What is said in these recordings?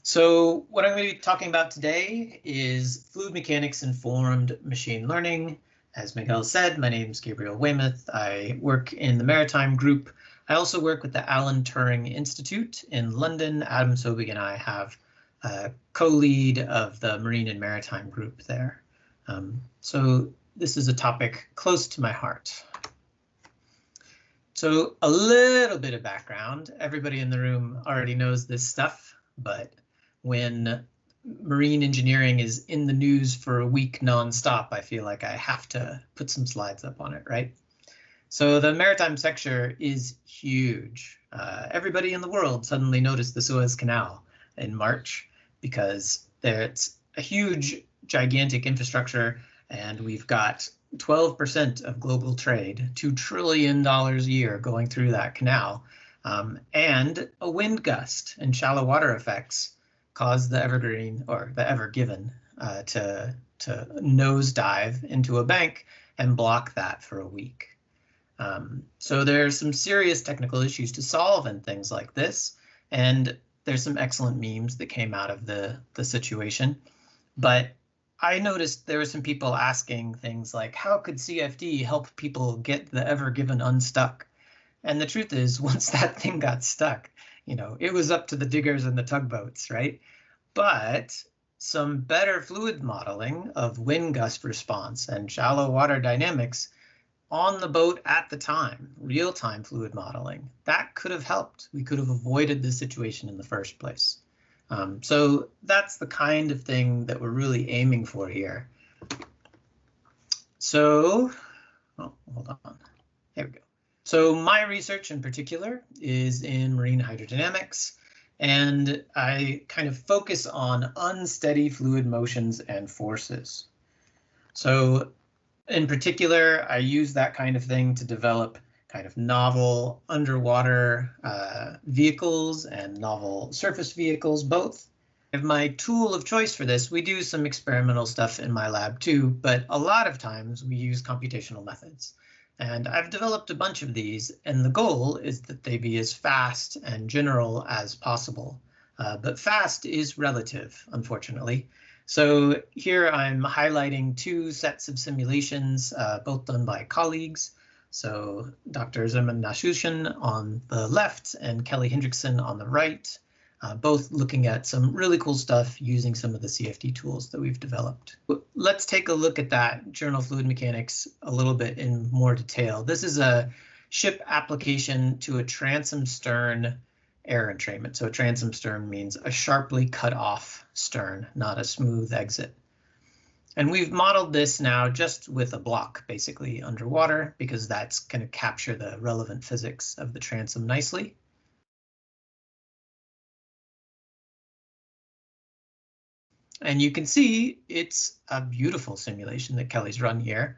So what I'm going to be talking about today is fluid mechanics informed machine learning. As Miguel said, my name is Gabriel Weymouth. I work in the maritime group. I also work with the Alan Turing Institute in London. Adam Sobig and I have a co-lead of the marine and maritime group there. So this is a topic close to my heart. So a little bit of background. Everybody in the room already knows this stuff, but when marine engineering is in the news for a week nonstop, I feel like I have to put some slides up on it, right? So the maritime sector is huge. Everybody in the world suddenly noticed the Suez Canal in March because it's a huge, gigantic infrastructure, and we've got 12% of global trade, $2 trillion a year going through that canal, and a wind gust and shallow water effects caused the Evergreen, or the Ever Given, to nosedive into a bank and block that for a week. So there's some serious technical issues to solve and things like this, and there's some excellent memes that came out of the situation. But I noticed there were some people asking things like, how could CFD help people get the Ever Given unstuck? And the truth is, once that thing got stuck, it was up to the diggers and the tugboats, right? But some better fluid modeling of wind gust response and shallow water dynamics on the boat at the time, real-time fluid modeling, that could have helped. We could have avoided this situation in the first place. So that's the kind of thing that we're really aiming for here. So, hold on, there we go. So my research in particular is in marine hydrodynamics, and I kind of focus on unsteady fluid motions and forces. So in particular, I use that kind of thing to develop kind of novel underwater vehicles and novel surface vehicles, both. My tool of choice for this, we do some experimental stuff in my lab too, but a lot of times we use computational methods. And I've developed a bunch of these, and the goal is that they be as fast and general as possible. But fast is relative, unfortunately. So here I'm highlighting two sets of simulations, both done by colleagues. So Dr. Zeman Nashushin on the left and Kelly Hendrickson on the right, both looking at some really cool stuff using some of the CFD tools that we've developed. Let's take a look at that journal fluid mechanics a little bit in more detail. This is a ship application to a transom stern air entrainment. So a transom stern means a sharply cut off stern, not a smooth exit. And we've modeled this now just with a block, basically underwater, because that's going to capture the relevant physics of the transom nicely. And you can see it's a beautiful simulation that Kelly's run here.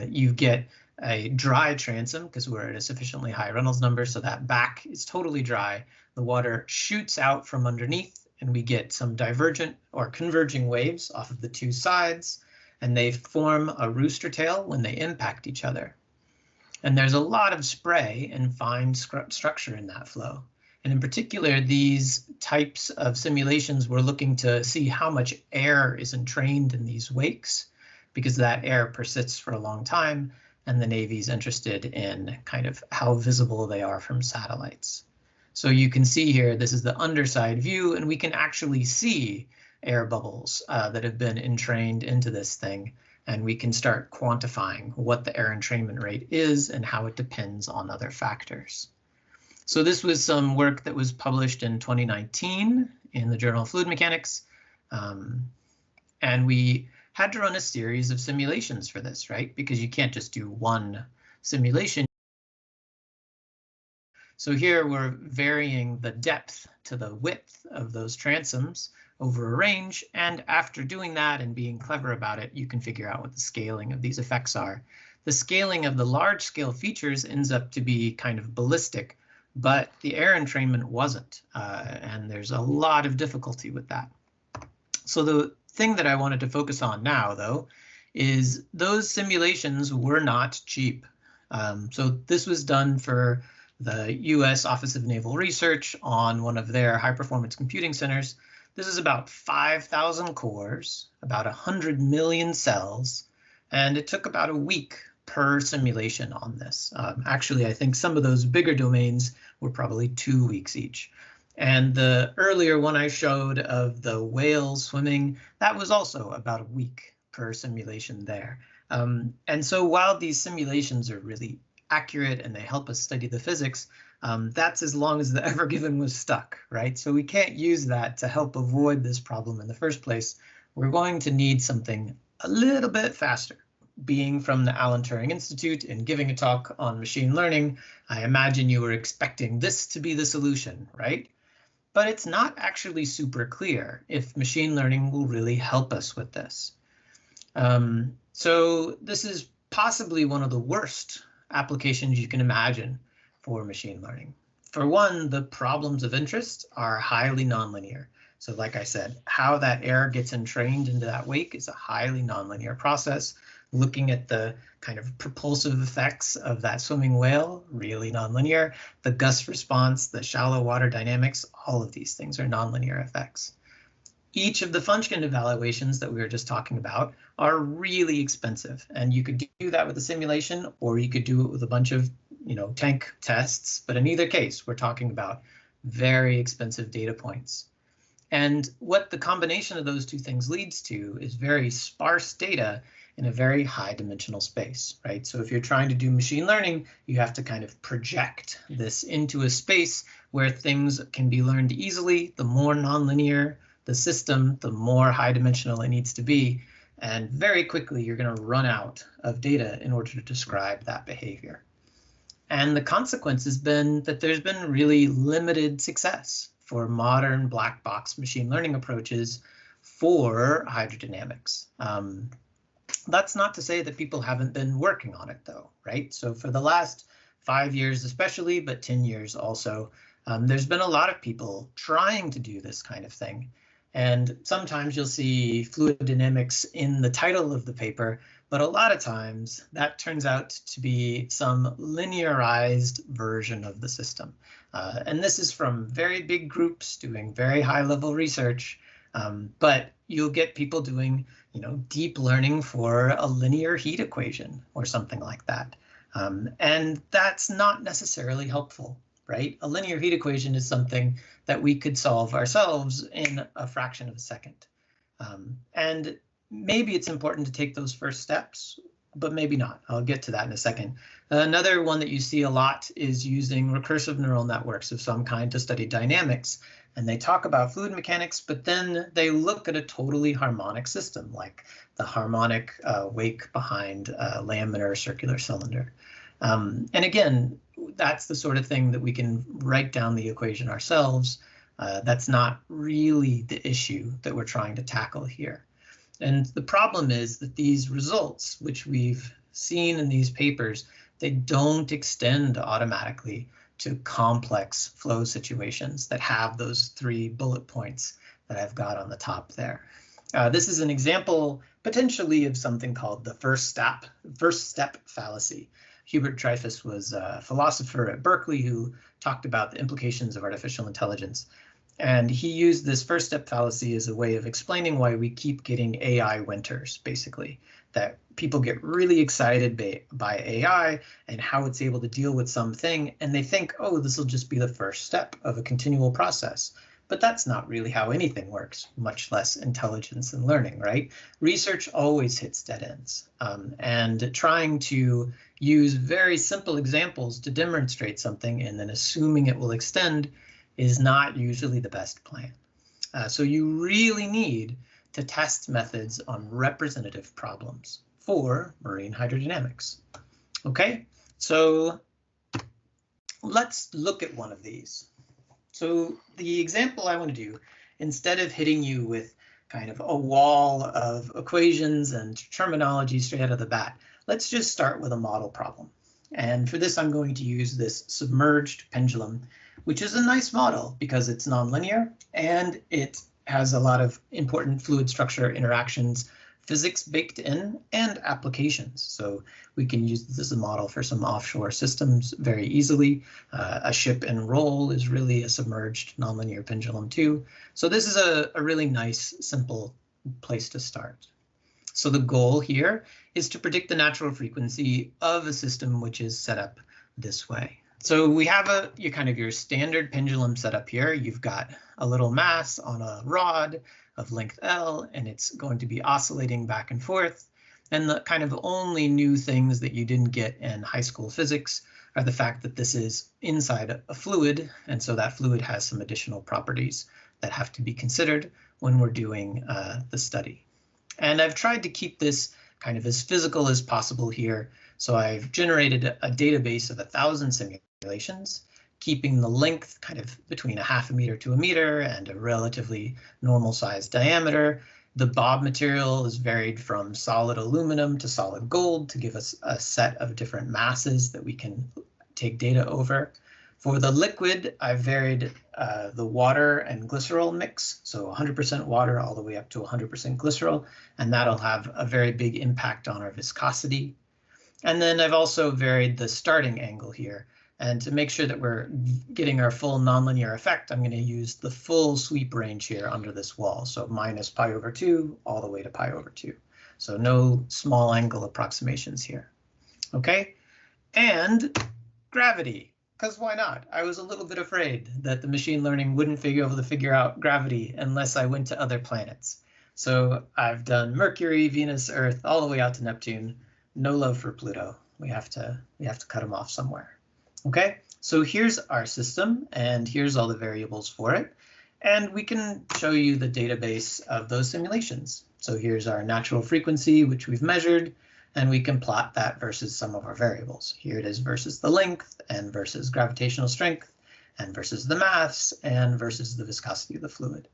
You get a dry transom because we're at a sufficiently high Reynolds number, so that back is totally dry. The water shoots out from underneath, and we get some divergent or converging waves off of the two sides, and they form a rooster tail when they impact each other. And there's a lot of spray and fine structure in that flow. And in particular, these types of simulations, we're looking to see how much air is entrained in these wakes, because that air persists for a long time, and the Navy's interested in kind of how visible they are from satellites. So you can see here, this is the underside view, and we can actually see air bubbles that have been entrained into this thing, and we can start quantifying what the air entrainment rate is and how it depends on other factors. So this was some work that was published in 2019 in the Journal of Fluid Mechanics, and we had to run a series of simulations for this, right? Because you can't just do one simulation. So here we're varying the depth to the width of those transoms over a range, and after doing that and being clever about it, you can figure out what the scaling of these effects are. The scaling of the large scale features ends up to be kind of ballistic, but the air entrainment wasn't, and there's a lot of difficulty with that. So the thing that I wanted to focus on now, though, is those simulations were not cheap. So this was done for the US Office of Naval Research on one of their high-performance computing centers. This is about 5,000 cores, about 100 million cells, and it took about a week per simulation on this. Actually, I think some of those bigger domains were probably 2 weeks each. And the earlier one I showed of the whales swimming, that was also about a week per simulation there. And so while these simulations are really accurate and they help us study the physics, that's as long as the Ever Given was stuck, right? So we can't use that to help avoid this problem in the first place. We're going to need something a little bit faster. Being from the Alan Turing Institute and giving a talk on machine learning, I imagine you were expecting this to be the solution, right? But it's not actually super clear if machine learning will really help us with this. So this is possibly one of the worst applications you can imagine for machine learning. For one, the problems of interest are highly nonlinear. So like I said, how that air gets entrained into that wake is a highly nonlinear process. Looking at the kind of propulsive effects of that swimming whale, really nonlinear. The gust response, the shallow water dynamics, all of these things are nonlinear effects. Each of the function evaluations that we were just talking about are really expensive, and you could do that with a simulation, or you could do it with a bunch of, tank tests. But in either case, we're talking about very expensive data points. And what the combination of those two things leads to is very sparse data in a very high dimensional space, right? So if you're trying to do machine learning, you have to kind of project this into a space where things can be learned easily. The more nonlinear the system, the more high dimensional it needs to be. And very quickly, you're going to run out of data in order to describe that behavior. And the consequence has been that there's been really limited success for modern black box machine learning approaches for hydrodynamics. That's not to say that people haven't been working on it, though, right? So for the last 5 years especially, but 10 years also, there's been a lot of people trying to do this kind of thing. And sometimes you'll see fluid dynamics in the title of the paper, but a lot of times that turns out to be some linearized version of the system. And this is from very big groups doing very high level research, but you'll get people doing deep learning for a linear heat equation or something like that. And that's not necessarily helpful, right? A linear heat equation is something that we could solve ourselves in a fraction of a second. And maybe it's important to take those first steps, but maybe not. I'll get to that in a second. Another one that you see a lot is using recursive neural networks of some kind to study dynamics. And they talk about fluid mechanics, but then they look at a totally harmonic system, like the harmonic wake behind a laminar circular cylinder. And again, that's the sort of thing that we can write down the equation ourselves. That's not really the issue that we're trying to tackle here. And the problem is that these results, which we've seen in these papers, they don't extend automatically to complex flow situations that have those 3 bullet points that I've got on the top there. This is an example potentially of something called the first step fallacy. Hubert Dreyfus was a philosopher at Berkeley who talked about the implications of artificial intelligence. And he used this first step fallacy as a way of explaining why we keep getting AI winters, basically, that people get really excited by AI and how it's able to deal with something, and they think, oh, this will just be the first step of a continual process. But that's not really how anything works, much less intelligence and learning, right? Research always hits dead ends. And trying to use very simple examples to demonstrate something and then assuming it will extend is not usually the best plan. So you really need to test methods on representative problems for marine hydrodynamics. Okay, so let's look at one of these. So the example I want to do, instead of hitting you with kind of a wall of equations and terminology straight out of the bat, let's just start with a model problem. And for this, I'm going to use this submerged pendulum, which is a nice model because it's nonlinear and it has a lot of important fluid structure interactions, physics baked in and applications. So we can use this as a model for some offshore systems very easily. A ship in roll is really a submerged nonlinear pendulum too. So this is a really nice, simple place to start. So the goal here is to predict the natural frequency of a system which is set up this way. So we have your standard pendulum setup here. You've got a little mass on a rod of length L, and it's going to be oscillating back and forth. And the kind of only new things that you didn't get in high school physics are the fact that this is inside a fluid, and so that fluid has some additional properties that have to be considered when we're doing the study. And I've tried to keep this kind of as physical as possible here. So I've generated a database of 1,000 simulations, keeping the length kind of between 0.5 meter to 1 meter and a relatively normal sized diameter. The bob material is varied from solid aluminum to solid gold to give us a set of different masses that we can take data over. For the liquid, I've varied the water and glycerol mix, so 100% water all the way up to 100% glycerol, and that'll have a very big impact on our viscosity. And then I've also varied the starting angle here. And to make sure that we're getting our full nonlinear effect, I'm going to use the full sweep range here under this wall. So minus pi/2 all the way to pi/2. So no small angle approximations here. Okay, and gravity, because why not? I was a little bit afraid that the machine learning wouldn't be able to figure out gravity unless I went to other planets. So I've done Mercury, Venus, Earth, all the way out to Neptune. No love for Pluto. We have to cut them off somewhere. Okay, so here's our system, and here's all the variables for it. And we can show you the database of those simulations. So here's our natural frequency, which we've measured, and we can plot that versus some of our variables. Here it is versus the length, and versus gravitational strength, and versus the mass, and versus the viscosity of the fluid.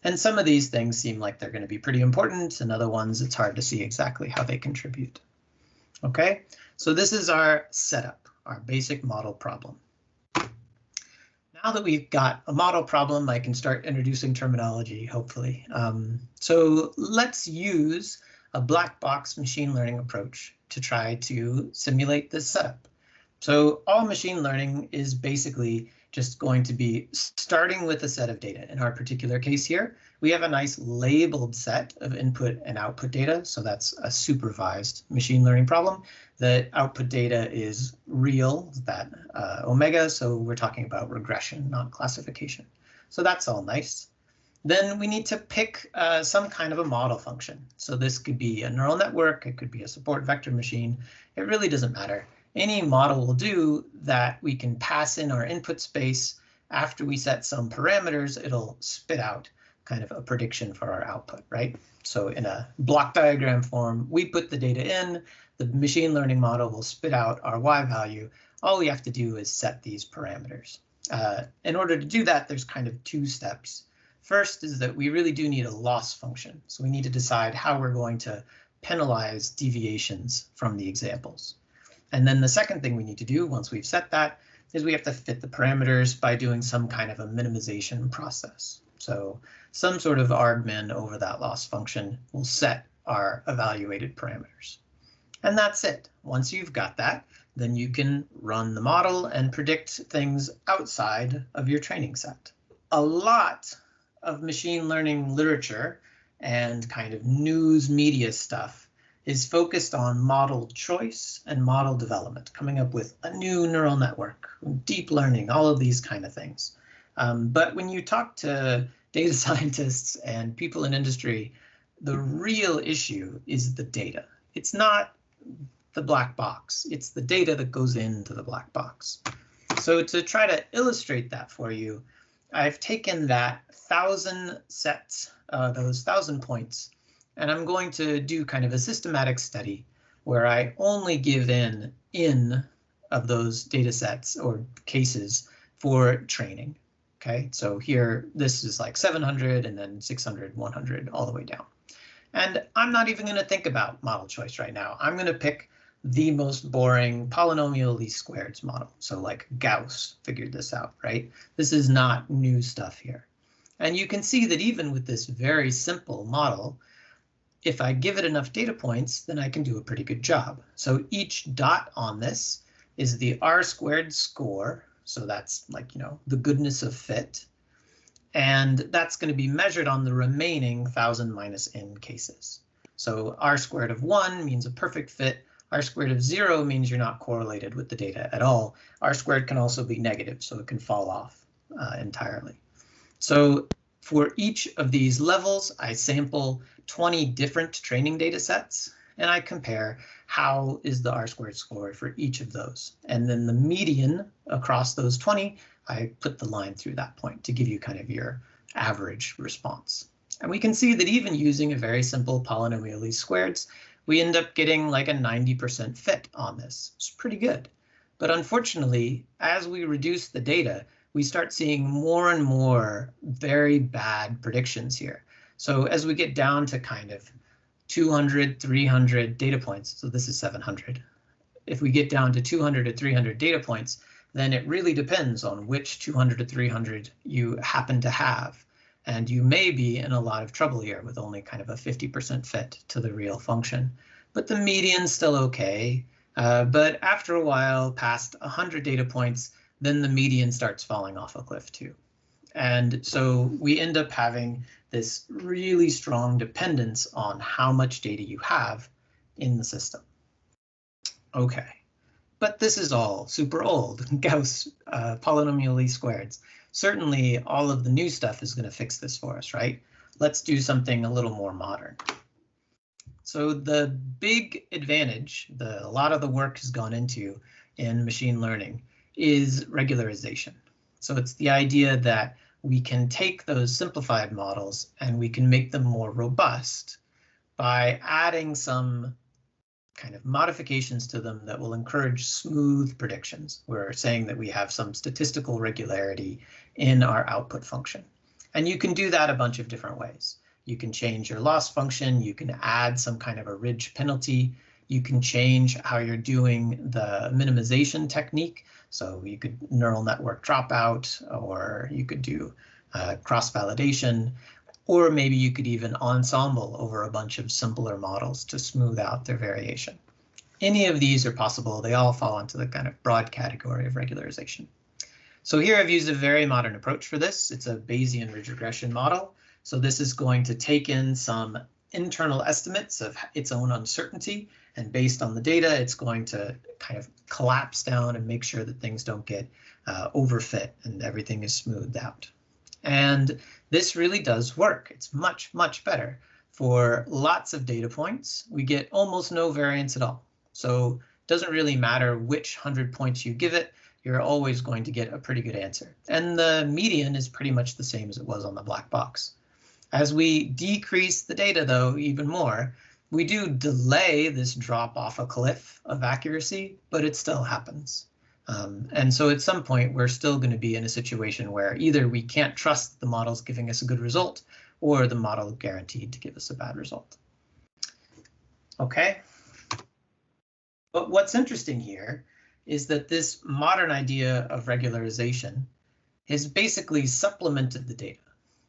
And some of these things seem like they're going to be pretty important, and other ones it's hard to see exactly how they contribute. Okay, so this is our setup, our basic model problem. Now that we've got a model problem, I can start introducing terminology, hopefully. So let's use a black box machine learning approach to try to simulate this setup. So all machine learning is basically just going to be starting with a set of data. In our particular case here, we have a nice labeled set of input and output data. So that's a supervised machine learning problem. The output data is real, that omega. So we're talking about regression, not classification. So that's all nice. Then we need to pick some kind of a model function. So this could be a neural network. It could be a support vector machine. It really doesn't matter. Any model will do that we can pass in our input space. After we set some parameters, it'll spit out kind of a prediction for our output, right? So in a block diagram form, we put the data in, the machine learning model will spit out our Y value. All we have to do is set these parameters. In order to do that, there's kind of two steps. First is that we really do need a loss function. So we need to decide how we're going to penalize deviations from the examples. And then the second thing we need to do once we've set that is we have to fit the parameters by doing some kind of a minimization process. So some sort of argmin over that loss function will set our evaluated parameters. And that's it. Once you've got that, then you can run the model and predict things outside of your training set. A lot of machine learning literature and kind of news media stuff is focused on model choice and model development, coming up with a new neural network, deep learning, all of these kind of things. But when you talk to data scientists and people in industry, the real issue is the data. It's not the black box, it's the data that goes into the black box. So to try to illustrate that for you, I've taken that 1,000 sets, those 1,000 points, and I'm going to do kind of a systematic study where I only give in of those data sets or cases for training. Okay, so here this is like 700 and then 600, 100, all the way down. And I'm not even going to think about model choice right now. I'm going to pick the most boring polynomial least squares model. So like Gauss figured this out, right? This is not new stuff here. And you can see that even with this very simple model, if I give it enough data points, then I can do a pretty good job. So each dot on this is the R² score. So that's like, the goodness of fit. And that's going to be measured on the remaining 1000 minus n cases. So R² of 1 means a perfect fit. R² of 0 means you're not correlated with the data at all. R² can also be negative, so it can fall off entirely. So for each of these levels, I sample 20 different training data sets, and I compare how is the R² score for each of those. And then the median across those 20, I put the line through that point to give you kind of your average response. And we can see that even using a very simple polynomial least squareds, we end up getting like a 90% fit on this. It's pretty good. But unfortunately, as we reduce the data, we start seeing more and more very bad predictions here. So as we get down to kind of 200, 300 data points, so this is 700. If we get down to 200 to 300 data points, then it really depends on which 200 to 300 you happen to have. And you may be in a lot of trouble here with only kind of a 50% fit to the real function. But the median's still okay. But after a while, past 100 data points, then the median starts falling off a cliff too. And so we end up having this really strong dependence on how much data you have in the system. Okay, but this is all super old, Gauss polynomial least squareds. Certainly all of the new stuff is going to fix this for us, right? Let's do something a little more modern. So the big advantage, a lot of the work has gone into in machine learning, is regularization. So it's the idea that we can take those simplified models and we can make them more robust by adding some kind of modifications to them that will encourage smooth predictions. We're saying that we have some statistical regularity in our output function. And you can do that a bunch of different ways. You can change your loss function, you can add some kind of a ridge penalty, you can change how you're doing the minimization technique. So you could neural network dropout, or you could do cross-validation, or maybe you could even ensemble over a bunch of simpler models to smooth out their variation. Any of these are possible. They all fall into the kind of broad category of regularization. So here I've used a very modern approach for this. It's a Bayesian ridge regression model. So this is going to take in some internal estimates of its own uncertainty, and based on the data, it's going to kind of collapse down and make sure that things don't get overfit and everything is smoothed out. And this really does work. It's much, much better. For lots of data points, we get almost no variance at all. So it doesn't really matter which 100 points you give it, you're always going to get a pretty good answer. And the median is pretty much the same as it was on the black box. As we decrease the data, though, even more, we do delay this drop off a cliff of accuracy, but it still happens. And so at some point, we're still going to be in a situation where either we can't trust the model's giving us a good result, or the model guaranteed to give us a bad result. Okay. But what's interesting here is that this modern idea of regularization has basically supplemented the data.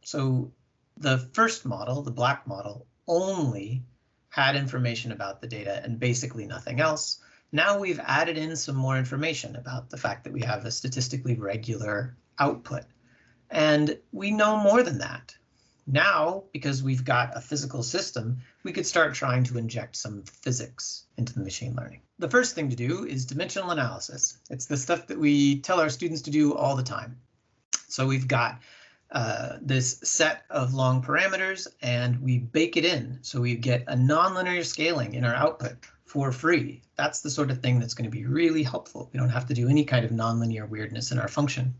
So the first model, the black model, only had information about the data and basically nothing else. Now we've added in some more information about the fact that we have a statistically regular output. And we know more than that. Now, because we've got a physical system, we could start trying to inject some physics into the machine learning. The first thing to do is dimensional analysis. It's the stuff that we tell our students to do all the time. So we've got this set of long parameters and we bake it in. So we get a nonlinear scaling in our output for free. That's the sort of thing that's going to be really helpful. We don't have to do any kind of nonlinear weirdness in our function.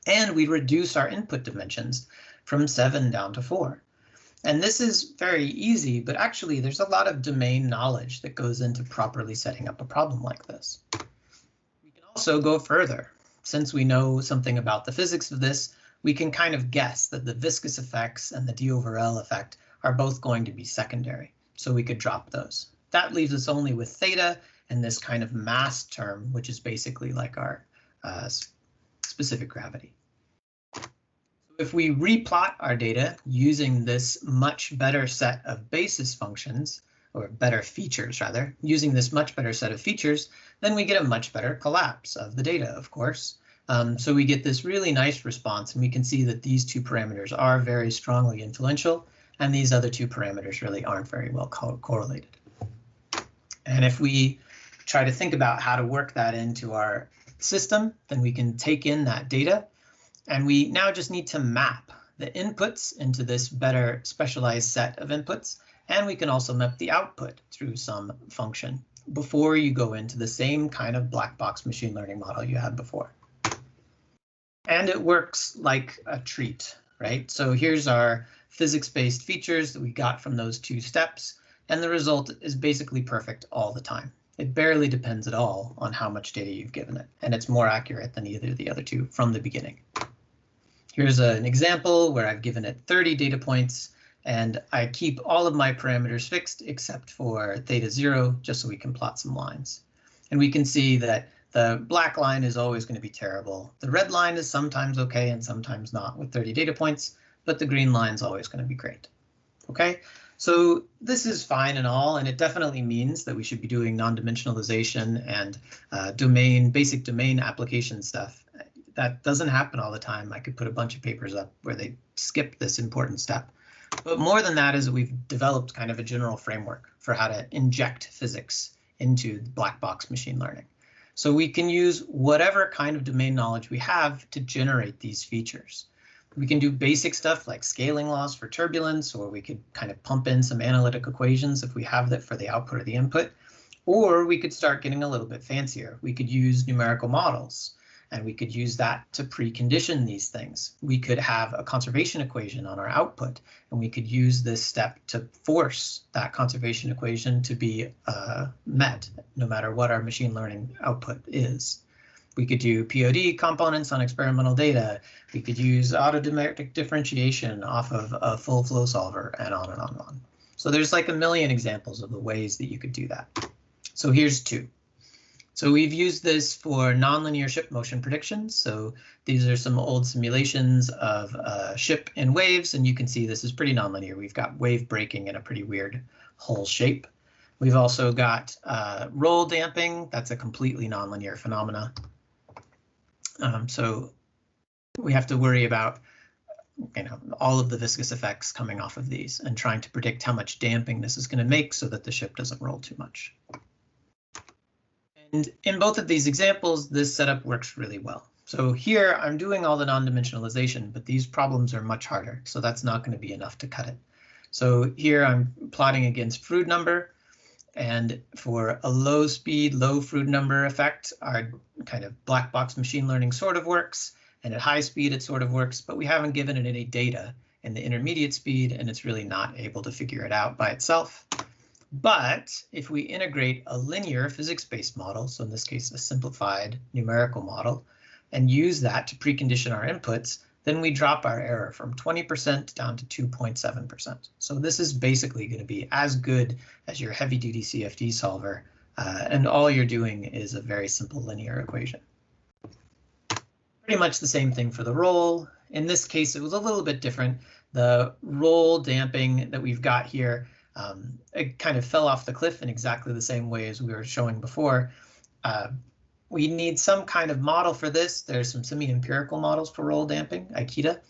And we reduce our input dimensions from 7 down to 4. And this is very easy, but actually there's a lot of domain knowledge that goes into properly setting up a problem like this. We can also go further. Since we know something about the physics of this, we can kind of guess that the viscous effects and the d over L effect are both going to be secondary. So we could drop those. That leaves us only with theta and this kind of mass term, which is basically like our specific gravity. So If we replot our data using this much better set of basis functions, or better features rather, using this much better set of features, then we get a much better collapse of the data, of course. So we get this really nice response, and we can see that these two parameters are very strongly influential, and these other two parameters really aren't very well correlated. And if we try to think about how to work that into our system, then we can take in that data, and we now just need to map the inputs into this better specialized set of inputs, and we can also map the output through some function before you go into the same kind of black box machine learning model you had before. And it works like a treat, right? So here's our physics-based features that we got from those two steps, and the result is basically perfect all the time. It barely depends at all on how much data you've given it, and it's more accurate than either of the other two from the beginning. Here's an example where I've given it 30 data points, and I keep all of my parameters fixed except for theta 0, just so we can plot some lines. And we can see that the black line is always going to be terrible. The red line is sometimes okay and sometimes not with 30 data points, but the green line is always going to be great. Okay, so this is fine and all, and it definitely means that we should be doing non-dimensionalization and basic domain application stuff. That doesn't happen all the time. I could put a bunch of papers up where they skip this important step. But more than that is we've developed kind of a general framework for how to inject physics into black box machine learning. So we can use whatever kind of domain knowledge we have to generate these features. We can do basic stuff like scaling laws for turbulence, or we could kind of pump in some analytic equations if we have that for the output or the input. Or we could start getting a little bit fancier. We could use numerical models, and we could use that to precondition these things. We could have a conservation equation on our output, and we could use this step to force that conservation equation to be met, no matter what our machine learning output is. We could do POD components on experimental data. We could use automatic differentiation off of a full flow solver, and on and on and on. So there's like a million examples of the ways that you could do that. So here's two. So we've used this for nonlinear ship motion predictions. So these are some old simulations of a ship in waves, and you can see this is pretty nonlinear. We've got wave breaking in a pretty weird hull shape. We've also got roll damping. That's a completely nonlinear phenomena. So we have to worry about, all of the viscous effects coming off of these and trying to predict how much damping this is going to make so that the ship doesn't roll too much. And in both of these examples, this setup works really well. So here I'm doing all the non-dimensionalization, but these problems are much harder, so that's not going to be enough to cut it. So here I'm plotting against Froude number, and for a low speed, low Froude number effect, our kind of black box machine learning sort of works, and at high speed it sort of works, but we haven't given it any data in the intermediate speed, and it's really not able to figure it out by itself. But if we integrate a linear physics-based model, so in this case a simplified numerical model, and use that to precondition our inputs, then we drop our error from 20% down to 2.7%. So this is basically going to be as good as your heavy-duty CFD solver, and all you're doing is a very simple linear equation. Pretty much the same thing for the roll. In this case, it was a little bit different. The roll damping that we've got here, it kind of fell off the cliff in exactly the same way as we were showing before. We need some kind of model for this. There's some semi-empirical models for roll damping, Aikida,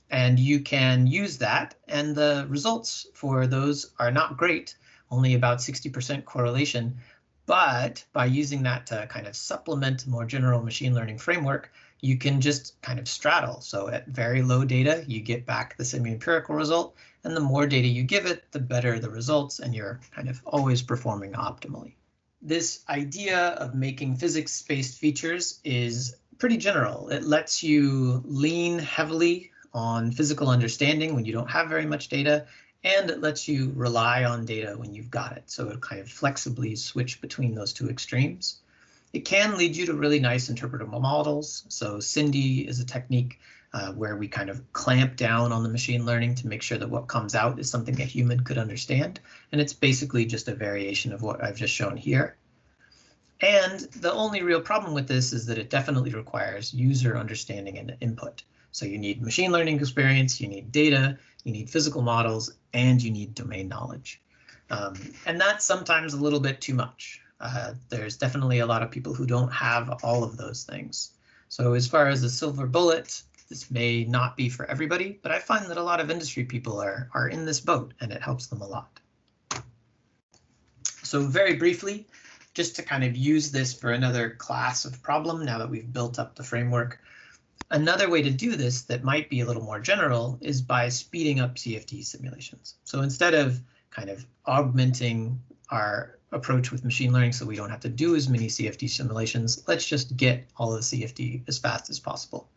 and you can use that. And the results for those are not great, only about 60% correlation. But by using that to kind of supplement a more general machine learning framework, you can just kind of straddle. So at very low data, you get back the semi-empirical result, and the more data you give it, the better the results, and you're kind of always performing optimally. This idea of making physics-based features is pretty general. It lets you lean heavily on physical understanding when you don't have very much data, and it lets you rely on data when you've got it. So it kind of flexibly switch between those two extremes. It can lead you to really nice interpretable models. So Cindy is a technique where we kind of clamp down on the machine learning to make sure that what comes out is something a human could understand. And it's basically just a variation of what I've just shown here. And the only real problem with this is that it definitely requires user understanding and input. So you need machine learning experience, you need data, you need physical models, and you need domain knowledge. And that's sometimes a little bit too much. There's definitely a lot of people who don't have all of those things. So as far as the silver bullet, this may not be for everybody, but I find that a lot of industry people are in this boat, and it helps them a lot. So very briefly, just to kind of use this for another class of problem now that we've built up the framework, another way to do this that might be a little more general is by speeding up CFD simulations. So instead of kind of augmenting our approach with machine learning so we don't have to do as many CFD simulations, let's just get all of the CFD as fast as possible.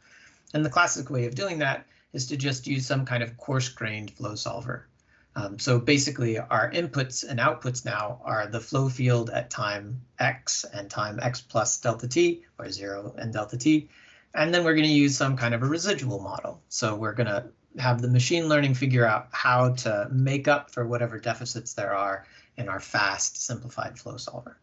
And the classic way of doing that is to just use some kind of coarse-grained flow solver. So basically our inputs and outputs now are the flow field at time x and time x plus delta t, or 0 and delta t. And then we're going to use some kind of a residual model. So we're going to have the machine learning figure out how to make up for whatever deficits there are in our fast simplified flow solver.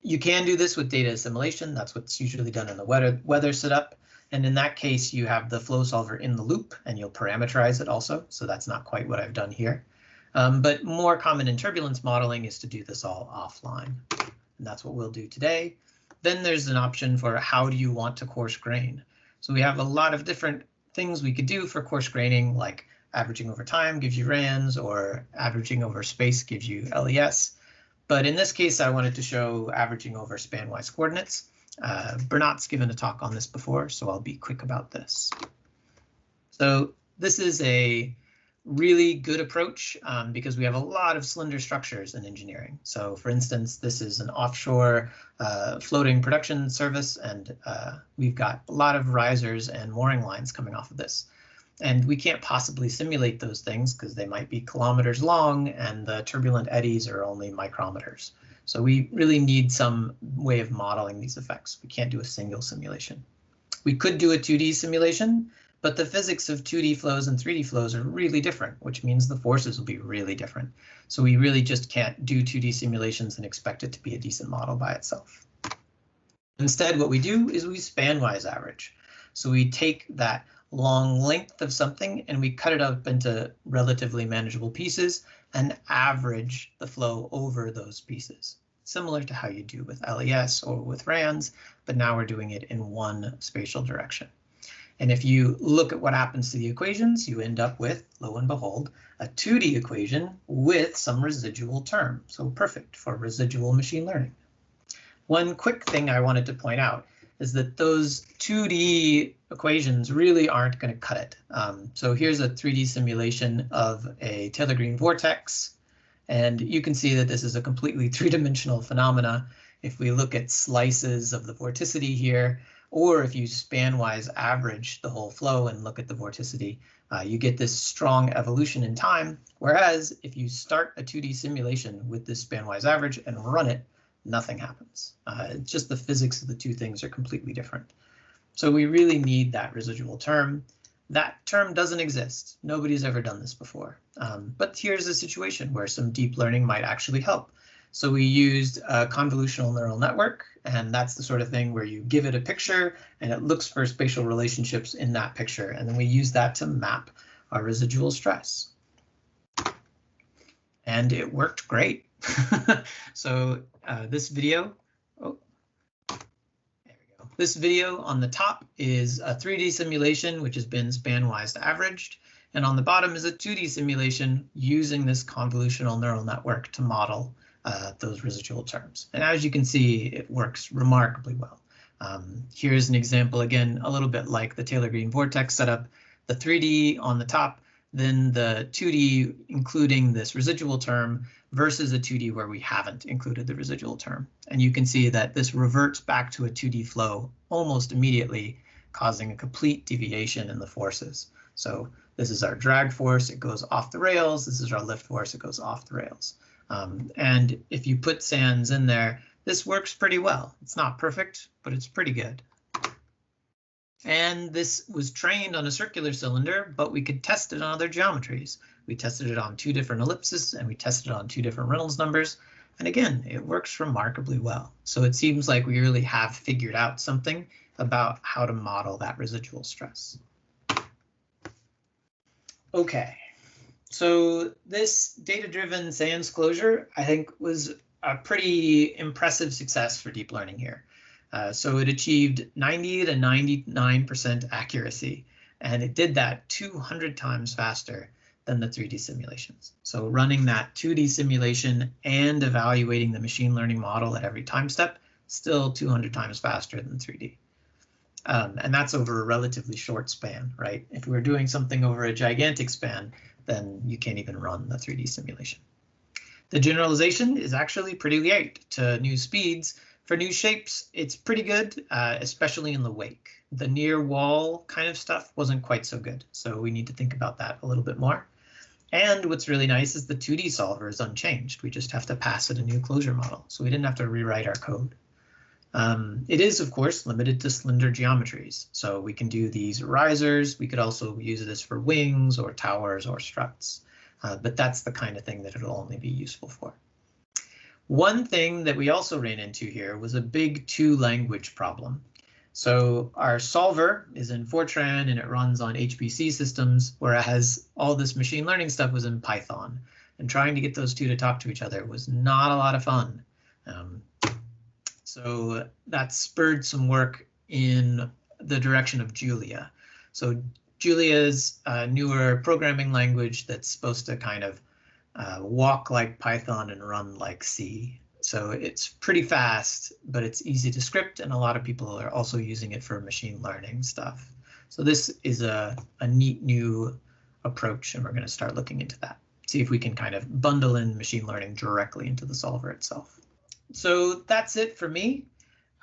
You can do this with data assimilation. That's what's usually done in the weather setup. And in that case, you have the flow solver in the loop and you'll parameterize it also. So that's not quite what I've done here. But more common in turbulence modeling is to do this all offline. And that's what we'll do today. Then there's an option for how do you want to coarse grain. So we have a lot of different things we could do for coarse graining, like averaging over time gives you RANs, or averaging over space gives you LES. But in this case, I wanted to show averaging over Spanwise coordinates. Bernat's given a talk on this before, so I'll be quick about this. So this is a really good approach because we have a lot of slender structures in engineering. So for instance, this is an offshore floating production service, and we've got a lot of risers and mooring lines coming off of this. And we can't possibly simulate those things because they might be kilometers long and the turbulent eddies are only micrometers. So we really need some way of modeling these effects. We can't do a single simulation. We could do a 2D simulation, but the physics of 2D flows and 3D flows are really different, which means the forces will be really different. So we really just can't do 2D simulations and expect it to be a decent model by itself. Instead, what we do is we spanwise average. So we take that long length of something and we cut it up into relatively manageable pieces and average the flow over those pieces, similar to how you do with LES or with RANs, but now we're doing it in one spatial direction. And if you look at what happens to the equations, you end up with, lo and behold, a 2D equation with some residual term. So perfect for residual machine learning. One quick thing I wanted to point out is that those 2D equations really aren't going to cut it. So here's a 3D simulation of a Taylor-Green vortex, and you can see that this is a completely three-dimensional phenomena. If we look at slices of the vorticity here, or if you spanwise average the whole flow and look at the vorticity, you get this strong evolution in time. Whereas if you start a 2D simulation with this spanwise average and run it, nothing happens. It's just the physics of the two things are completely different. So we really need that residual term. That term doesn't exist. Nobody's ever done this before. But here's a situation where some deep learning might actually help. So we used a convolutional neural network, and that's the sort of thing where you give it a picture and it looks for spatial relationships in that picture. And then we use that to map our residual stress. And it worked great. So this video, there we go. This video on the top is a 3D simulation, which has been spanwise averaged. And on the bottom is a 2D simulation using this convolutional neural network to model those residual terms. And as you can see, it works remarkably well. Here's an example, again, a little bit like the Taylor-Green vortex setup, the 3D on the top, then the 2D including this residual term versus a 2D where we haven't included the residual term. And you can see that this reverts back to a 2D flow almost immediately, causing a complete deviation in the forces. So this is our drag force, it goes off the rails. This is our lift force, it goes off the rails. And if you put SANS in there, this works pretty well. It's not perfect, but it's pretty good. And this was trained on a circular cylinder, but we could test it on other geometries. We tested it on 2 different ellipses and we tested it on 2 different Reynolds numbers. And again, it works remarkably well. So it seems like we really have figured out something about how to model that residual stress. Okay, so this data-driven SANS closure, I think, was a pretty impressive success for deep learning here. So it achieved 90 to 99% accuracy, and it did that 200 times faster than the 3D simulations. So running that 2D simulation and evaluating the machine learning model at every time step, still 200 times faster than 3D. And that's over a relatively short span, right? If we were doing something over a gigantic span, then you can't even run the 3D simulation. The generalization is actually pretty light to new speeds. For new shapes, it's pretty good, especially in the wake. The near wall kind of stuff wasn't quite so good, so we need to think about that a little bit more. And what's really nice is the 2D solver is unchanged. We just have to pass it a new closure model, so we didn't have to rewrite our code. It is, of course, limited to slender geometries, so we can do these risers. We could also use this for wings or towers or struts, but that's the kind of thing that it'll only be useful for. One thing that we also ran into here was a big two-language problem. So our solver is in Fortran and it runs on HPC systems, whereas all this machine learning stuff was in Python. And trying to get those two to talk to each other was not a lot of fun. So that spurred some work in the direction of Julia. So Julia's a newer programming language that's supposed to kind of walk like Python and run like C. So it's pretty fast, but it's easy to script, and a lot of people are also using it for machine learning stuff. So this is a neat new approach, and we're going to start looking into that. See if we can kind of bundle in machine learning directly into the solver itself. So that's it for me.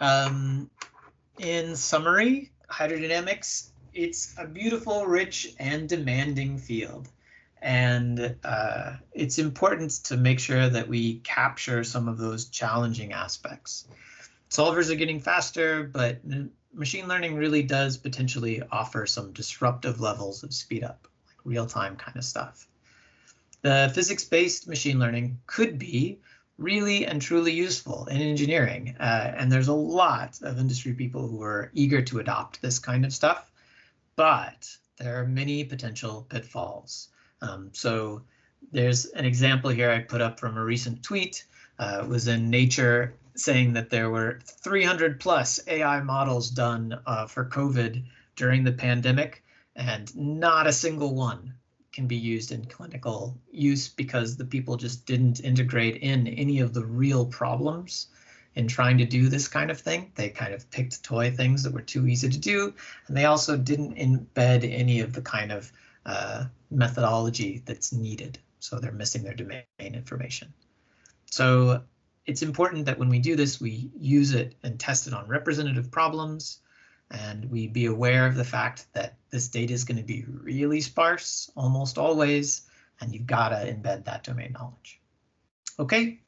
In summary, hydrodynamics, it's a beautiful, rich, and demanding field. And it's important to make sure that we capture some of those challenging aspects. Solvers are getting faster, but machine learning really does potentially offer some disruptive levels of speed up, like real-time kind of stuff. The physics-based machine learning could be really and truly useful in engineering, and there's a lot of industry people who are eager to adopt this kind of stuff, but there are many potential pitfalls. So there's an example here I put up from a recent tweet. It was in Nature saying that there were 300 plus AI models done for COVID during the pandemic, and not a single one can be used in clinical use because the people just didn't integrate in any of the real problems in trying to do this kind of thing. They kind of picked toy things that were too easy to do, and they also didn't embed any of the kind of methodology that's needed. So they're missing their domain information. So it's important that when we do this, we use it and test it on representative problems, and we be aware of the fact that this data is going to be really sparse almost always, and you've got to embed that domain knowledge. Okay,